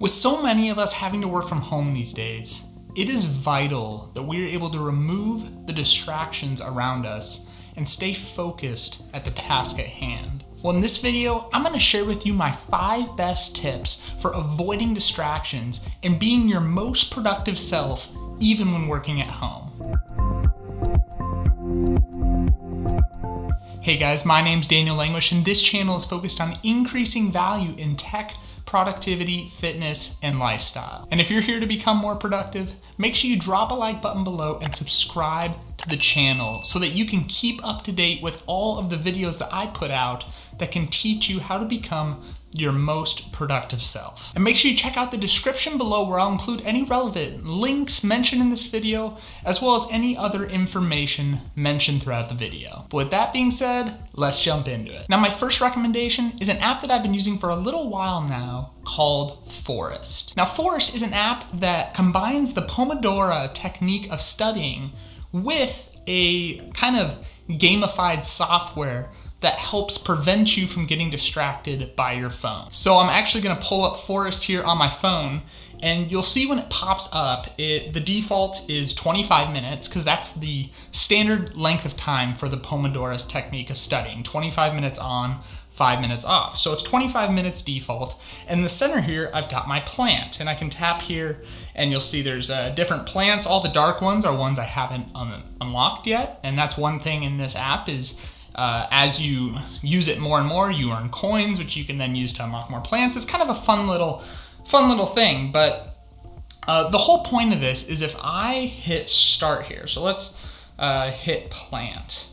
With so many of us having to work from home these days, it is vital that we are able to remove the distractions around us and stay focused at the task at hand. Well, in this video, I'm going to share with you my 5 best tips for avoiding distractions and being your most productive self even when working at home. Hey guys, my name's Daniel Languish and this channel is focused on increasing value in tech, productivity, fitness, and lifestyle. And if you're here to become more productive, make sure you drop a like button below and subscribe to the channel so that you can keep up to date with all of the videos that I put out that can teach you how to become your most productive self. And make sure you check out the description below where I'll include any relevant links mentioned in this video, as well as any other information mentioned throughout the video. But with that being said, let's jump into it. Now, my first recommendation is an app that I've been using for a little while now called Forest. Now, Forest is an app that combines the Pomodoro technique of studying with a kind of gamified software that helps prevent you from getting distracted by your phone. So I'm actually gonna pull up Forest here on my phone, and you'll see when it pops up, the default is 25 minutes, because that's the standard length of time for the Pomodoro's technique of studying. 25 minutes on, 5 minutes off. So it's 25 minutes default. And in the center here, I've got my plant, and I can tap here and you'll see there's different plants. All the dark ones are ones I haven't unlocked yet. And that's one thing in this app is as you use it more and more, you earn coins, which you can then use to unlock more plants. It's kind of a fun little thing, but the whole point of this is if I hit start here, so let's hit plant.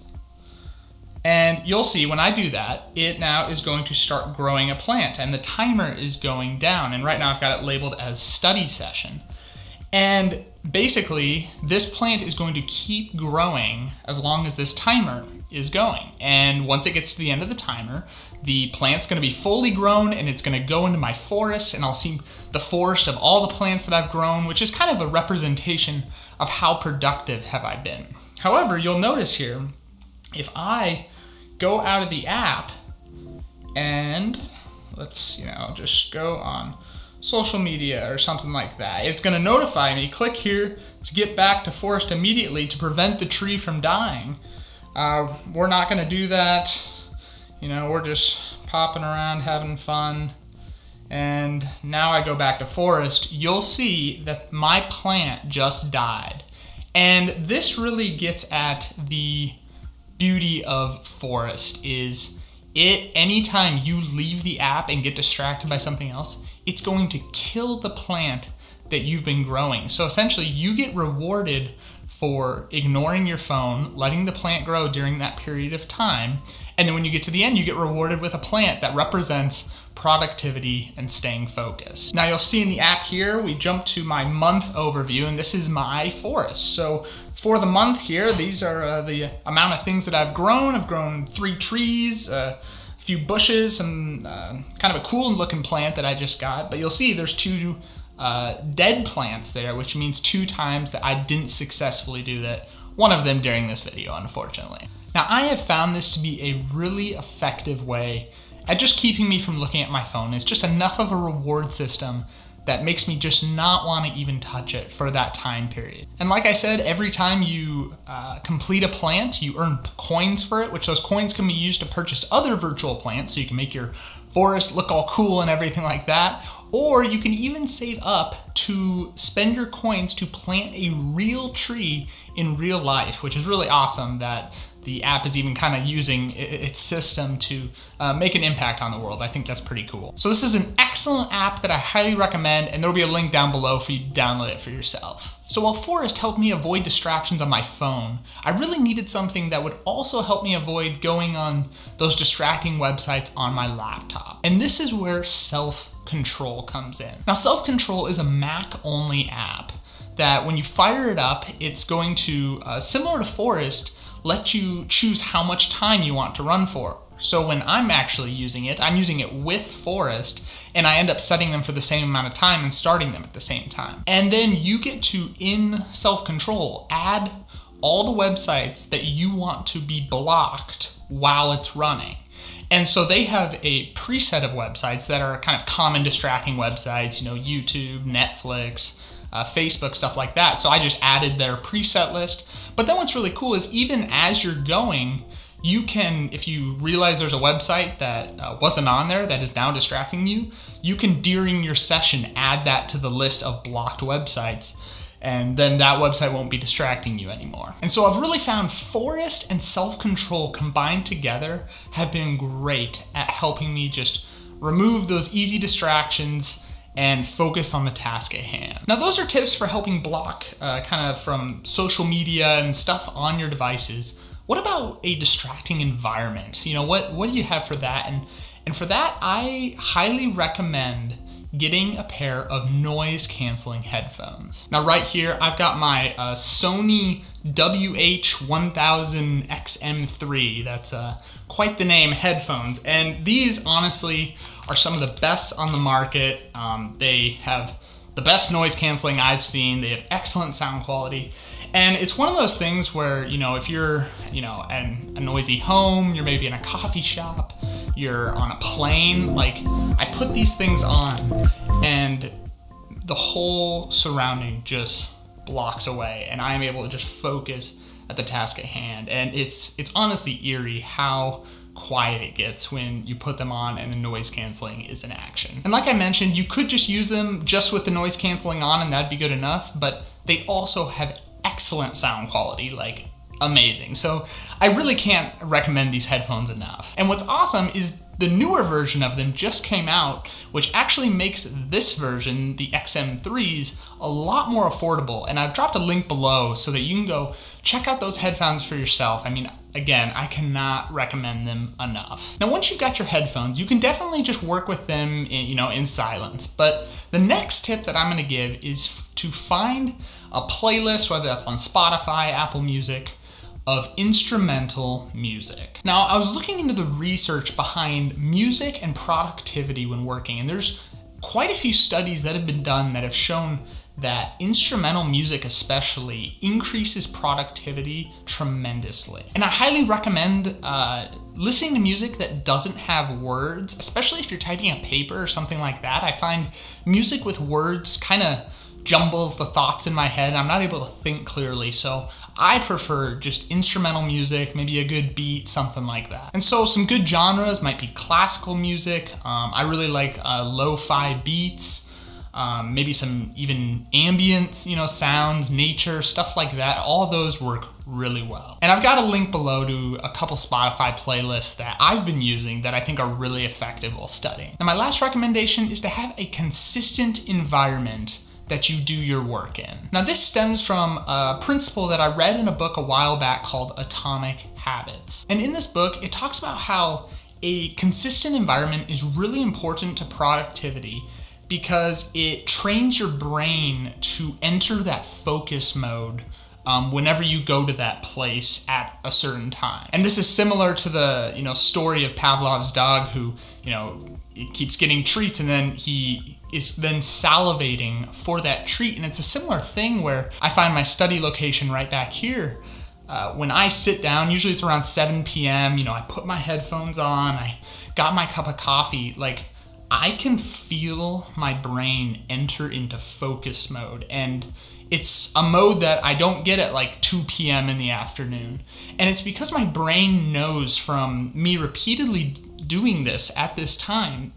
And you'll see when I do that, it now is going to start growing a plant and the timer is going down. And right now I've got it labeled as study session. And basically this plant is going to keep growing as long as this timer is going. And once it gets to the end of the timer, the plant's gonna be fully grown and it's gonna go into my forest, and I'll see the forest of all the plants that I've grown, which is kind of a representation of how productive have I been. However, you'll notice here, if I go out of the app and let's, just go on social media or something like that, it's gonna notify me, click here to get back to Forest immediately to prevent the tree from dying. We're not gonna do that. We're just popping around, having fun. And now I go back to Forest, you'll see that my plant just died. And this really gets at the beauty of Forest is anytime you leave the app and get distracted by something else, it's going to kill the plant that you've been growing. So essentially you get rewarded for ignoring your phone, letting the plant grow during that period of time. And then when you get to the end, you get rewarded with a plant that represents productivity and staying focused. Now you'll see in the app here, we jump to my month overview, and this is my forest. So for the month here, these are the amount of things that I've grown. I've grown 3 trees, a few bushes, some kind of a cool looking plant that I just got. But you'll see there's 2 dead plants there, which means 2 times that I didn't successfully do that. One of them during this video, unfortunately. Now I have found this to be a really effective way at just keeping me from looking at my phone. It's just enough of a reward system that makes me just not want to even touch it for that time period. And like I said, every time you complete a plant, you earn coins for it, which those coins can be used to purchase other virtual plants, so you can make your forest look all cool and everything like that. Or you can even save up to spend your coins to plant a real tree in real life, which is really awesome that the app is even kind of using its system to make an impact on the world. I think that's pretty cool. So this is an excellent app that I highly recommend, and there'll be a link down below for you to download it for yourself. So while Forest helped me avoid distractions on my phone, I really needed something that would also help me avoid going on those distracting websites on my laptop. And this is where Self-Control comes in. Now, Self-Control is a Mac-only app that when you fire it up, it's going to, similar to Forest, let you choose how much time you want to run for. So when I'm actually using it, I'm using it with Forest, and I end up setting them for the same amount of time and starting them at the same time. And then you get to, in Self-Control, add all the websites that you want to be blocked while it's running. And so they have a preset of websites that are kind of common distracting websites, YouTube, Netflix, Facebook, stuff like that. So I just added their preset list. But then what's really cool is even as you're going, you can, if you realize there's a website that wasn't on there that is now distracting you, you can during your session add that to the list of blocked websites, and then that website won't be distracting you anymore. And so I've really found Forest and self-control combined together have been great at helping me just remove those easy distractions and focus on the task at hand. Now those are tips for helping block kind of from social media and stuff on your devices. What about a distracting environment? What do you have for that? And for that, I highly recommend getting a pair of noise canceling headphones. Now right here, I've got my Sony WH-1000XM3. That's quite the name, headphones. And these honestly are some of the best on the market. They have the best noise canceling I've seen. They have excellent sound quality. And it's one of those things where, if you're, in a noisy home, you're maybe in a coffee shop, you're on a plane, like I put these things on and the whole surrounding just blocks away and I'm able to just focus at the task at hand. And it's honestly eerie how quiet it gets when you put them on and the noise canceling is in action. And like I mentioned, you could just use them just with the noise canceling on and that'd be good enough, but they also have excellent sound quality, like amazing. So I really can't recommend these headphones enough. And what's awesome is the newer version of them just came out, which actually makes this version, the XM3s, a lot more affordable. And I've dropped a link below so that you can go check out those headphones for yourself. I mean, again, I cannot recommend them enough. Now, once you've got your headphones, you can definitely just work with them in silence. But the next tip that I'm gonna give is to find a playlist, whether that's on Spotify, Apple Music, of instrumental music. Now, I was looking into the research behind music and productivity when working, and there's quite a few studies that have been done that have shown that instrumental music especially increases productivity tremendously. And I highly recommend listening to music that doesn't have words, especially if you're typing a paper or something like that. I find music with words kind of jumbles the thoughts in my head. I'm not able to think clearly, so I prefer just instrumental music, maybe a good beat, something like that. And so some good genres might be classical music. I really like lo-fi beats, maybe some even ambient, sounds, nature, stuff like that. All of those work really well. And I've got a link below to a couple Spotify playlists that I've been using that I think are really effective while studying. Now, my last recommendation is to have a consistent environment that you do your work in. Now, this stems from a principle that I read in a book a while back called Atomic Habits. And in this book, it talks about how a consistent environment is really important to productivity because it trains your brain to enter that focus mode whenever you go to that place at a certain time. And this is similar to the story of Pavlov's dog who it keeps getting treats and then he is then salivating for that treat. And it's a similar thing where I find my study location right back here. When I sit down, usually it's around 7 p.m., I put my headphones on, I got my cup of coffee, like I can feel my brain enter into focus mode. And it's a mode that I don't get at like 2 p.m. in the afternoon. And it's because my brain knows from me repeatedly doing this at this time,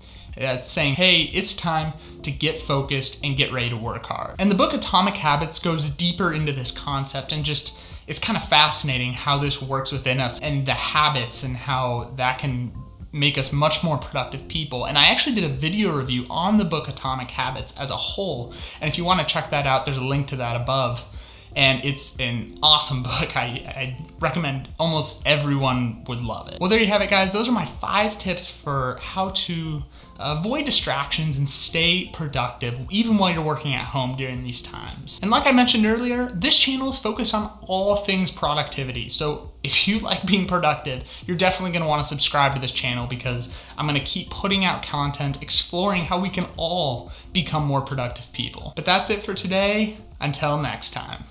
saying, hey, it's time to get focused and get ready to work hard. And the book Atomic Habits goes deeper into this concept and just, it's kind of fascinating how this works within us and the habits and how that can make us much more productive people. And I actually did a video review on the book Atomic Habits as a whole. And if you want to check that out, there's a link to that above. And it's an awesome book. I recommend almost everyone would love it. Well, there you have it, guys. Those are my 5 tips for how to avoid distractions and stay productive even while you're working at home during these times. And like I mentioned earlier, this channel is focused on all things productivity. So if you like being productive, you're definitely going to want to subscribe to this channel because I'm going to keep putting out content, exploring how we can all become more productive people. But that's it for today. Until next time.